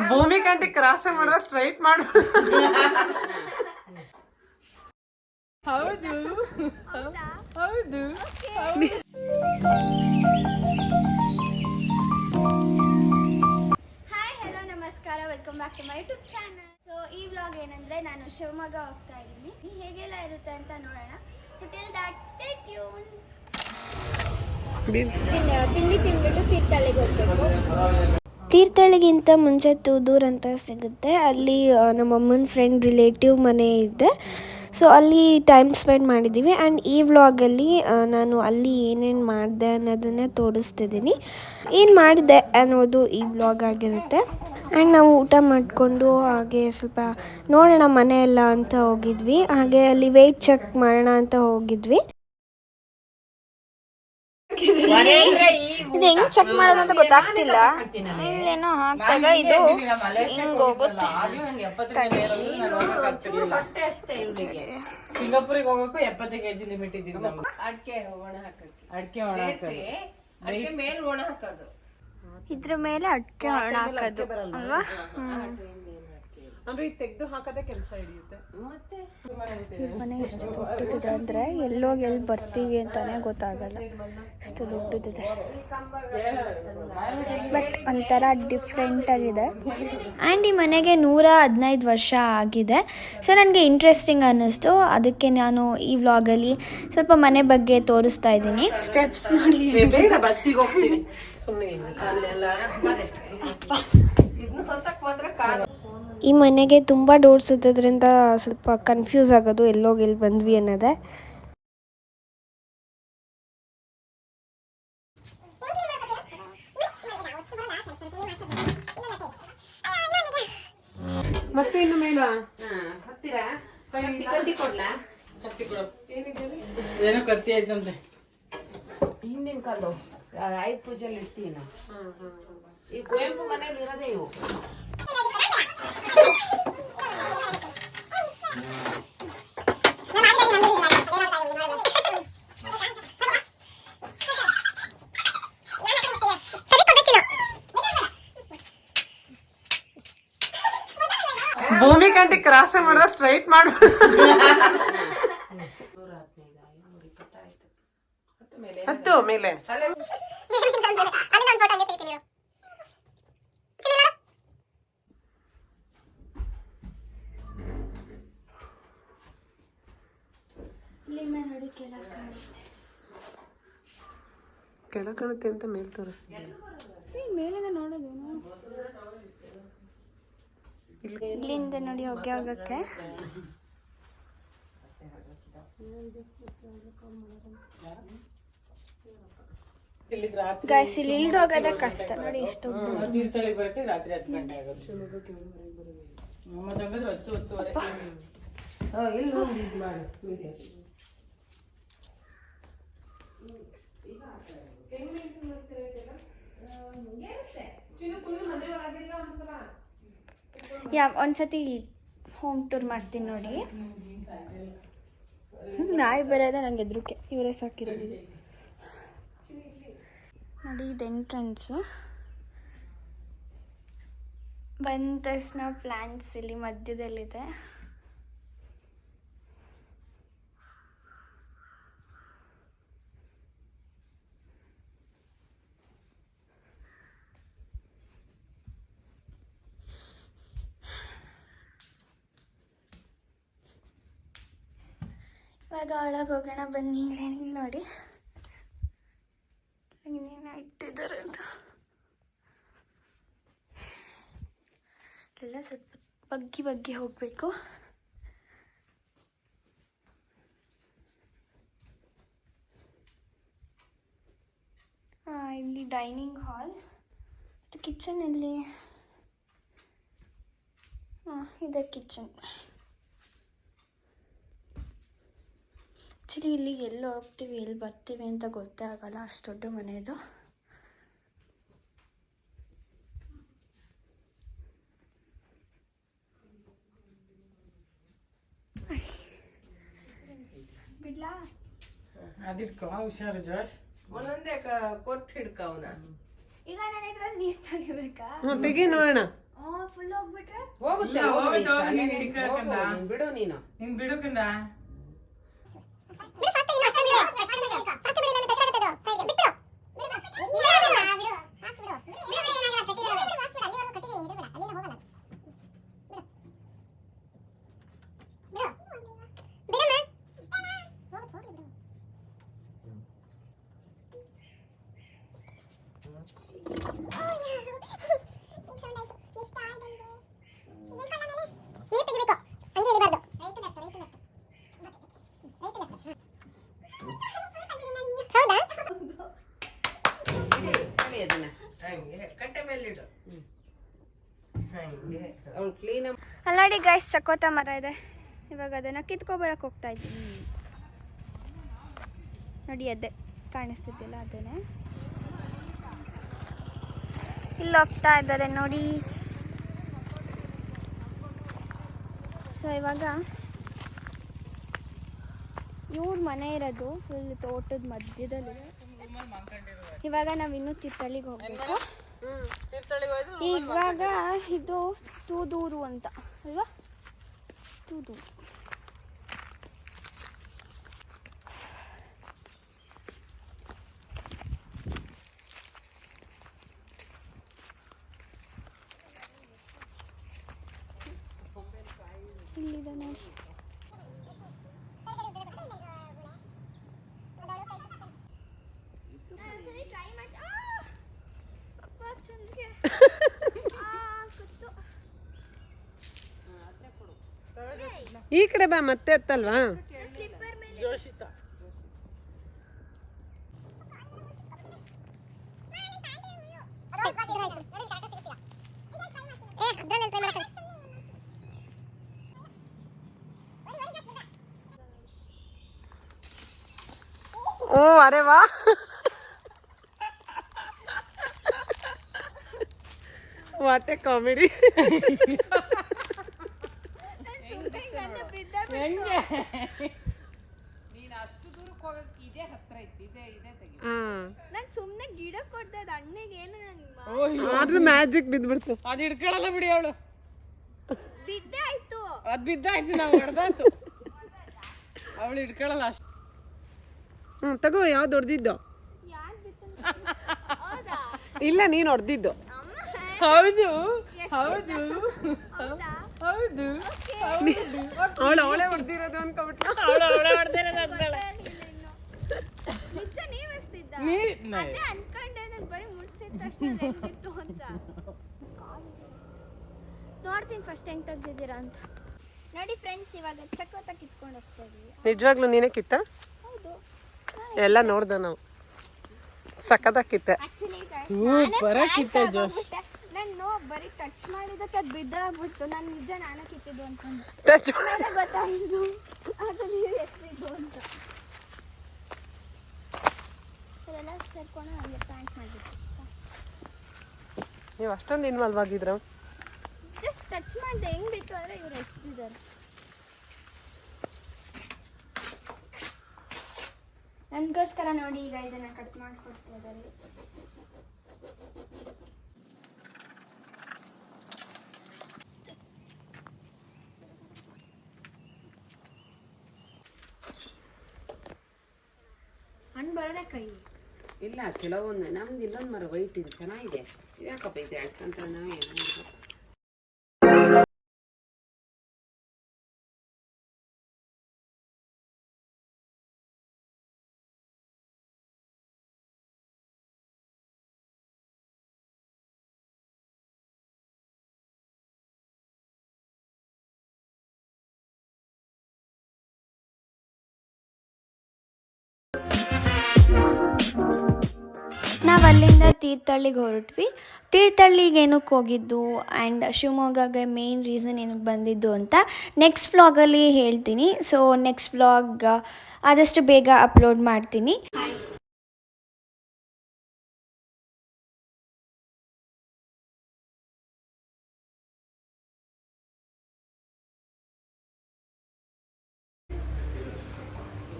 ಭೂಮಿ ಕಂಟಿ ಕ್ರಾಸ್ ಮಾಡುವ ಸ್ಟ್ರೈಟ್ ಮಾಡು. ಹೌದು ಹೌದು. ಹಾಯ್ ಹಲೋ ನಮಸ್ಕಾರ, welcome back to my YouTube channel. So ಈ ವ್ಲಾಗ್ ಏನಂದ್ರೆ ನಾನು ಶಿವಮೊಗ್ಗ ಹೋಗ್ತಾ ಇದ್ದೀನಿ. ಹೇಗೆಲ್ಲ ಇರುತ್ತೆ ಅಂತ ನೋಡೋಣ. So till that stay tune. ತಿಂಡಿ ತಿಂದ್ಬಿಟ್ಟು ತೀರ್ಥಹಳ್ಳಿಗೆ ಹೋಗ್ಬೇಕು. ತೀರ್ಥಹಳ್ಳಿಗಿಂತ ಮುಂಚೆ ತೂದೂರ್ ಅಂತ ಸಿಗುತ್ತೆ. ಅಲ್ಲಿ ನಮ್ಮಮ್ಮನ ಫ್ರೆಂಡ್ ರಿಲೇಟಿವ್ ಮನೆ ಇದೆ. ಸೊ ಅಲ್ಲಿ ಟೈಮ್ ಸ್ಪೆಂಡ್ ಮಾಡಿದ್ದೀವಿ. ಆ್ಯಂಡ್ ಈ ವ್ಲಾಗಲ್ಲಿ ನಾನು ಅಲ್ಲಿ ಏನೇನು ಮಾಡಿದೆ ಅನ್ನೋದನ್ನೇ ತೋರಿಸ್ತಿದ್ದೀನಿ. ಏನು ಮಾಡಿದೆ ಅನ್ನೋದು ಈ ವ್ಲಾಗ್ ಆಗಿರುತ್ತೆ. ಆ್ಯಂಡ್ ನಾವು ಊಟ ಮಾಡಿಕೊಂಡು ಹಾಗೆ ಸ್ವಲ್ಪ ನೋಡೋಣ ಮನೆ ಎಲ್ಲ ಅಂತ ಹೋಗಿದ್ವಿ. ಹಾಗೆ ಅಲ್ಲಿ ವೆಯ್ಟ್ ಚೆಕ್ ಮಾಡೋಣ ಅಂತ ಹೋಗಿದ್ವಿ. ಇದು ಹೆಂಗ್ ಚೆಕ್ ಮಾಡೋದು ಅಂತ ಗೊತ್ತಾಗ್ತಿಲ್ಲ. ಇಲ್ಲೇನೋ ಹಾಕ್ದಾಗ ಇದು ಹಿಂಗ್ ಹೋಗುತ್ತೆ. ಸಿಂಗಾಪುರಿಗೆ ಹೋಗಕ್ಕೂ 70 kg ಲಿಮಿಟ್ ಇದ್ದಿದ್ದು. ಅಡಿಕೆ ಒಣ ಹಾಕೋದು ಇದ್ರ ಮೇಲೆ ಅಡಿಕೆ ಒಣ ಹಾಕೋದು ಅಲ್ವಾ? ಅಂದ್ರೆ ಈಗ ತೆಗೆದು ಹಾಕದೆ ಕೆಲಸ ಹಿಡಿಯುತ್ತೆ. ಮತ್ತೆ ಮನೆ ಎಷ್ಟು ದೊಡ್ಡದಿದೆ ಅಂದ್ರೆ ಎಲ್ಲೋಗಿ ಎಲ್ಲಿ ಬರ್ತೀವಿ ಅಂತಾನೆ ಗೊತ್ತಾಗಲ್ಲ, ಎಷ್ಟು ದೊಡ್ಡದಿದೆ. ಬಟ್ ಒಂಥರ ಡಿಫ್ರೆಂಟ್ ಆಗಿದೆ. ಆ್ಯಂಡ್ ಈ ಮನೆಗೆ 115 ವರ್ಷ ಆಗಿದೆ. ಸೊ ನನಗೆ ಇಂಟ್ರೆಸ್ಟಿಂಗ್ ಅನ್ನಿಸ್ತು. ಅದಕ್ಕೆ ನಾನು ಈ ವ್ಲಾಗಲ್ಲಿ ಸ್ವಲ್ಪ ಮನೆ ಬಗ್ಗೆ ತೋರಿಸ್ತಾ ಇದ್ದೀನಿ. ಸ್ಟೆಪ್ಸ್ ನೋಡಿ. ಬಸ್ಸಿಗೆ ಹೋಗ್ತೀವಿ ಈ ಮನೆಗೆ ತುಂಬ ಡೋರ್ಸ್ ಇದ್ದದ್ರಿಂದ ಸ್ವಲ್ಪ ಕನ್ಫ್ಯೂಸ್ ಆಗೋದು ಎಲ್ಲೋಗಿ ಎಲ್ಲಿ ಬಂದ್ವಿ ಅನ್ನೋದೇ. ಮತ್ತೆ ಇನ್ನು ಮೇಲ ಹತ್ತಿರ ಕತ್ತಿ ಕೊಡ್ಲಾ? ಕತ್ತಿ ಕೊಡು. ಏನೋ ಕತ್ತಿ ಆಯ್ತಂತೆ. ಹಿಂದಿನ ಕಾಲದ ಆಯುಧ ಪೂಜೆಯಲ್ಲಿ ಇಡ್ತೀವಿ ನಾವು. ಈ ಕುವೆಂಪು ಮನೇಲಿ ಇರೋದೇ ಇವು. ಭೂಮಿ ಕಂಟಿ ಕ್ರಾಸ್ ಮಾಡುವ ಸ್ಟ್ರೈಟ್ ಮಾಡು. ಹತ್ತು ಮೇಲೆ ಕೆಳ ಕಾಣುತ್ತೆ ಅಂತ ಮೇಲೆ ತೋರಿಸ್ತೀನಿ. ಮೇಲಿಂದ ನೋಡೋದು ಇಲ್ಲಿಂದ ನೋಡಿ ಹೋಗಕ್ಕೆ. ಗೈಸ್ ಇಲ್ಲಿ ಇಳಿದು ಹೋಗೋದೇ ಕಷ್ಟ ನೋಡಿ. ಎಷ್ಟು ತೀರ್ಥಹಳ್ಳಿಗೆ ಬರುತ್ತೆ ರಾತ್ರಿ 10 ಗಂಟೆ ಆಗುತ್ತೆ. ಒಂದ್ಸತಿ ಹೋಮ್ ಟೂರ್ ಮಾಡ್ತೀನಿ ನೋಡಿ. ನಾಯಿ ಬರೋದ ನಂಗೆ ಎದ್ರುಕೆ, ಇವರೇ ಸಾಕಿರೋದು. ನೋಡಿ ಇದು ಎಂಟ್ರೆನ್ಸು. ಬಂದ ತಕ್ಷಣ ಪ್ಲಾಂಟ್ಸ್ ಇಲ್ಲಿ ಮಧ್ಯದಲ್ಲಿದೆ. ಇವಾಗ ಒಳಗೆ ಹೋಗೋಣ ಬನ್ನಿ. ಇಲ್ಲೇನಿಲ್ಲ ನೋಡಿ ಇನ್ನೇನು ಇಟ್ಟಿದ್ದಾರೆ ಅಂತ. ಎಲ್ಲ ಸ್ವಲ್ಪ ಬಗ್ಗಿ ಹೋಗಬೇಕು. ಇಲ್ಲಿ ಡೈನಿಂಗ್ ಹಾಲ್ ಮತ್ತು ಕಿಚನ್. ಇಲ್ಲಿ ಇದೆ ಕಿಚನ್. ಆ್ಯಕ್ಚುಲಿ ಇಲ್ಲಿಗೆ ಎಲ್ಲಿ ಹೋಗ್ತೀವಿ ಎಲ್ಲಿ ಬರ್ತೀವಿ ಅಂತ ಗೊತ್ತೇ ಆಗಲ್ಲ, ಅಷ್ಟು ದೊಡ್ಡ ಮನೆ ಇದು. ಬಿಡ್ಲಾ? ಅದಿಟ್ಕೋ, ಹುಷಾರು ಜಾಶ್. ಒಂದೊಂದೇ ಕೊಟ್ಟು ಹಿಡ್ಕವನ. ಈಗ ನಾನು ಇದ್ರಲ್ಲಿ ನೀರ್ ತೆಗಿಬೇಕಾ? ತೆಗಿ ನೋಡೋಣ. ಫುಲ್ ಹೋಗ್ಬಿಟ್ರೆ ಹೋಗುತ್ತೆ ಬಿಡು ನೀನು ಬಿಡುಕಂದ. ಕಟ್ಟೆ ಮೇಲೆ ಇಡು. ಕ್ಲೀನ್ ಅಲ್ಲಾಡಿ ಗೈಸ್, ಚಕೋತ ಮರ ಇದೆ. ಇವಾಗ ಅದನ್ನ ಕಿತ್ಕೊಬರಕ್ ಹೋಗ್ತಾ ಇದ್ದೀನಿ. ನೋಡಿ ಅದೇ ಕಾಣಿಸ್ತಿದ್ದಿಲ್ಲ, ಅದೇನೆ ಇಲ್ಲಿ ಹೋಗ್ತಾ ಇದ್ದಾರೆ ನೋಡಿ. ಸೊ ಇವಾಗ ಇವ್ರ ಮನೆ ಇರೋದು ಫುಲ್ ತೋಟದ ಮಧ್ಯದಲ್ಲಿ. ಇವಾಗ ನಾವು ಇನ್ನೂ ತೀರ್ಥಹಳ್ಳಿಗೆ ಹೋಗ್ಬೇಕು. ಇವಾಗ ಇದು ತೂದೂರು ಅಂತ ಅಲ್ವಾ? ತೂದೂರು. ಇಲ್ಲಿದೆ ನೋಡಿ. ಈ ಕಡೆ ಬಾ, ಮತ್ತೆ ಎತ್ತಲ್ವಾ? ಜೋಶಿತಾ ಓ ಅರೆ ವಾ. What A comedy. ನೀನು ಅಷ್ಟು ದೂರಕ್ಕೆ ಹೋಗಕ್ಕೆ ಇದೇ ಹತ್ರ ಇತ್ತು. ಇದೇ ತೆಗಿ. ನಾನು ಸುಮ್ಮನೆ ಗಿಡ ಕೊಡ್ದೆ, ಅದು ಅಣ್ಣಗೆ ಏನು ಆದ್ರೂ ಮ್ಯಾಜಿಕ್ ಬಿದ್ಬಿಡ್ತು. ಅದು ಹಿಡ್ಕೊಳ್ಳಲ್ಲ ಬಿಡಿ ಅವಳು. ಬಿದ್ದೆ ಆಯ್ತು. ಅದು ಬಿದ್ದಾಯ್ತು, ನಾವು ಹೊಡೆದಾಯ್ತು. ಅವಳು ಹಿಡ್ಕೊಳ್ಳಲ್ಲ ಅಷ್ಟು. ತಗೋ, ಯಾವ್ದು ಹೊಡೆದಿದ್ದು? ಯಾರು ಬಿತ್ತು? ಹೌದಾ? ಇಲ್ಲ, ನೀನು ಹೊಡೆದಿದ್ದು. ಹೌದು ಹೌದು ಹೌದು. ಅವಳೆ ಹೊಡೆದಿರೋದು ಅನ್ಕೊಬಿಟ್ಲ. ನಿಜ ನೀವ್ ಎಸ್ತಿದ್ದ? ಅದೇ ಅನ್ಕೊಂಡೆ, ನಾನು ಬರೀ ಮುಡ್ಸಿದ ತಕ್ಷಣ ಹೆಂಗಿತ್ತು ಅಂತ. ನೋಡ್ತೀನಿ ಫಸ್ಟ್ ಹೆಂಗ್ ತೆಗ್ದಿದ್ದೀರಾ ಅಂತ. ನೋಡಿ ಫ್ರೆಂಡ್ಸ್, ಇವಾಗ ಚಕೋತ ಕಿತ್ಕೊಂಡು ಹೋಗ್ತಾ ಇದೀವಿ. ನಿಜವಾಗ್ಲೂ ನೀನೇ ಕಿತ್ತ? ಹೌದು, ಎಲ್ಲ ನೋಡ್ದ ನಾವು. ಸಕ್ಕದಾಕಿತ್ತೆ. ಸೂಪರ್ ಕಿತ್ತ ಜೋಶ್. ನಾನು ಬರೀ ಟಚ್ ಮಾಡಿದಕ್ಕೆ ಅದು ಬಿದ್ದಾಗ್ಬಿಟ್ಟು ನಾನು ನಿಜ ನಾನೇ ಕಿತ್ತಿದ್ದು ಅನ್ಕೊಂಡು ಟಚ್ ಗೊತ್ತಾಯಿತು ಅದು ನೀವು ಎಷ್ಟಿದ್ದು ಅಂತ. ಅದೆಲ್ಲ ಸೇರ್ಕೊಂಡು ನನಗೆ ಪ್ಯಾಂಟ್ ಮಾಡಿಬಿಟ್ಟು. ನೀವು ಅಷ್ಟೊಂದು ಇನ್ವಾಲ್ವ್ ಆಗಿದ್ರ? ಜಸ್ಟ್ ಟಚ್ ಮಾಡಿದೆ, ಹೆಂಗ್ ಬಿತ್ತು ಅಂದರೆ ಇವ್ರು ಎಷ್ಟಿದ್ದಾರೆ. ನನಗೋಸ್ಕರ ನೋಡಿ ಈಗ ಇದನ್ನು ಕಟ್ ಮಾಡಿಕೊಡ್ತಾ ಇದ್ದಾರೆ. ಹಣ್ಣು ಬರೋದೇ ಕೈ ಇಲ್ಲ, ಕೆಲವೊಂದು ನಮ್ದು ಇಲ್ಲೊಂದು ಮರ ವೈಟ್ ಇದೆ, ಚೆನ್ನಾಗಿದೆ. ಯಾಕಪ್ಪ ಇದೆ ಅಂತ ನಾವು ಏನೋ ನಾವು ಅಲ್ಲಿಂದ ತೀರ್ಥಹಳ್ಳಿಗೆ ಹೊರಟ್ವಿ. ತೀರ್ಥಹಳ್ಳಿಗೆ ಏನಕ್ಕೆ ಹೋಗಿದ್ದು ಆ್ಯಂಡ್ ಶಿವಮೊಗ್ಗಗೆ ಮೇನ್ ರೀಸನ್ ಏನಕ್ಕೆ ಬಂದಿದ್ದು ಅಂತ ನೆಕ್ಸ್ಟ್ ವ್ಲಾಗಲ್ಲಿ ಹೇಳ್ತೀನಿ. ಸೊ ನೆಕ್ಸ್ಟ್ ವ್ಲಾಗ್ ಆದಷ್ಟು ಬೇಗ ಅಪ್ಲೋಡ್ ಮಾಡ್ತೀನಿ.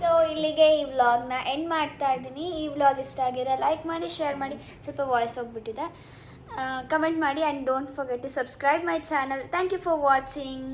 ಸೊ ಇಲ್ಲಿಗೆ ಈ ವ್ಲಾಗ್ನ ಎಂಡ್ ಮಾಡ್ತಾ ಇದ್ದೀನಿ. ಈ ವ್ಲಾಗ್ ಇಷ್ಟ ಆಗಿರೋ ಲೈಕ್ ಮಾಡಿ, ಶೇರ್ ಮಾಡಿ. ಸ್ವಲ್ಪ ವಾಯ್ಸ್ ಹೋಗ್ಬಿಟ್ಟಿದೆ. ಕಮೆಂಟ್ ಮಾಡಿ and don't forget to subscribe my channel. Thank you for watching.